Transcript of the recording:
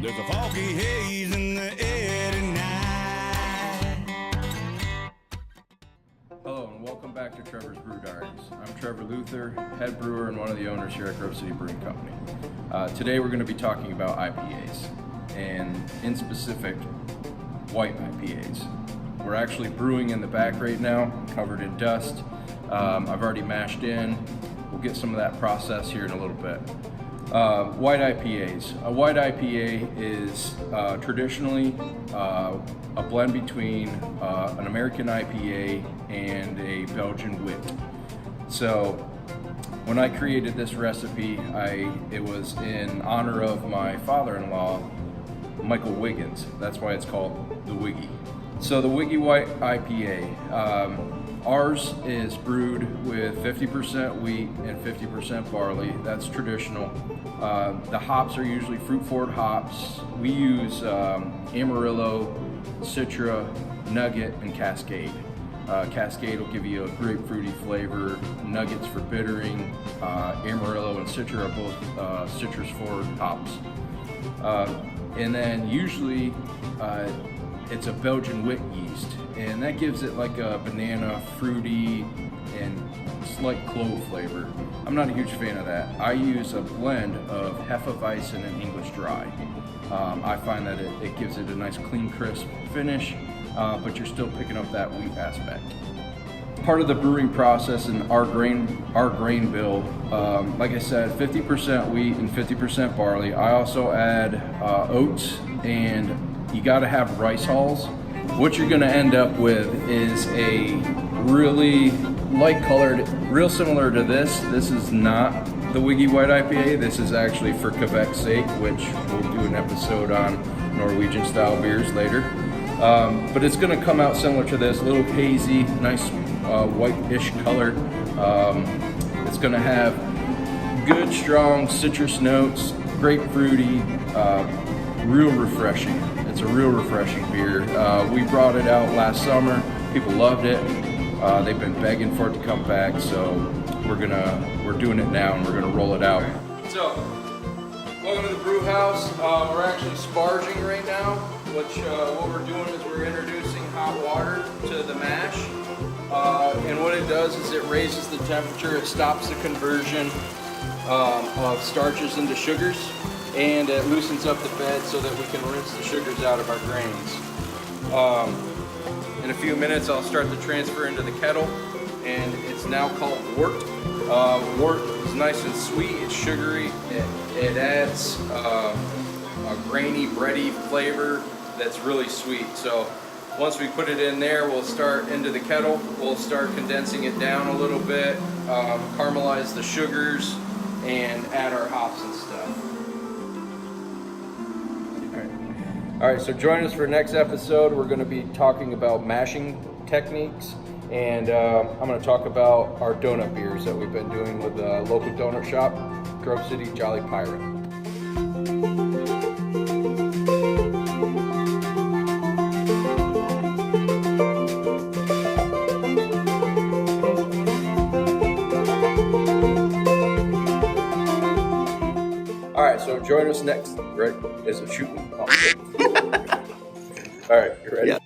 There's a foggy haze in the air tonight. Hello and welcome back to Trevor's Brew Diaries. I'm Trevor Luther, head brewer and one of the owners here at Grove City Brewing Company. Today we're going to be talking about IPAs, and in specific, white IPAs. We're actually brewing in the back right now, covered in dust. I've already mashed in. We'll get some of that process here in a little bit. White IPAs. A white IPA is traditionally a blend between an American IPA and a Belgian wit. So when I created this recipe, it was in honor of my father-in-law, Michael Wiggins. That's why it's called the Wiggy. So the Wiggy White IPA, ours is brewed with 50% wheat and 50% barley. That's traditional. The hops are usually fruit-forward hops. We use Amarillo, Citra, Nugget, and Cascade. Cascade will give you a grapefruity flavor. Nuggets for bittering. Amarillo and Citra are both citrus-forward hops. And then usually it's a Belgian wit yeast, and that gives it like a banana, fruity, and slight clove flavor. I'm not a huge fan of that. I use a blend of Hefeweizen and English Dry. I find that it gives it a nice clean, crisp finish, but you're still picking up that wheat aspect. Part of the brewing process in our grain bill, like I said, 50% wheat and 50% barley. I also add oats, and you got to have rice hulls. What you're going to end up with is a really light colored, real similar to this. This is not the Wiggy White IPA. This is actually for Quebec's sake, which we'll do an episode on Norwegian style beers later. But it's going to come out similar to this, a little hazy, nice white-ish color. It's going to have good, strong citrus notes, grapefruity, real refreshing. It's a real refreshing beer. We brought it out last summer. People loved it. They've been begging for it to come back, so we're doing it now, and we're gonna roll it out. So, welcome to the brew house. We're actually sparging right now, which what we're doing is we're introducing hot water to the mash. And what it does is it raises the temperature. It stops the conversion of starches into sugars, and it loosens up the bed so that we can rinse the sugars out of our grains. In a few minutes I'll start the transfer into the kettle, and it's now called wort. Wort is nice and sweet, it's sugary, it adds a grainy, bready flavor that's really sweet. So once we put it in there, we'll start into the kettle, we'll start condensing it down a little bit, caramelize the sugars, and add our hops and stuff. All right, so join us for next episode. We're going to be talking about mashing techniques, and I'm going to talk about our donut beers that we've been doing with a local donut shop, Grove City Jolly Pirate. All right, so join us next. Right? Is it shooting? Oh. All right, you ready? Yeah.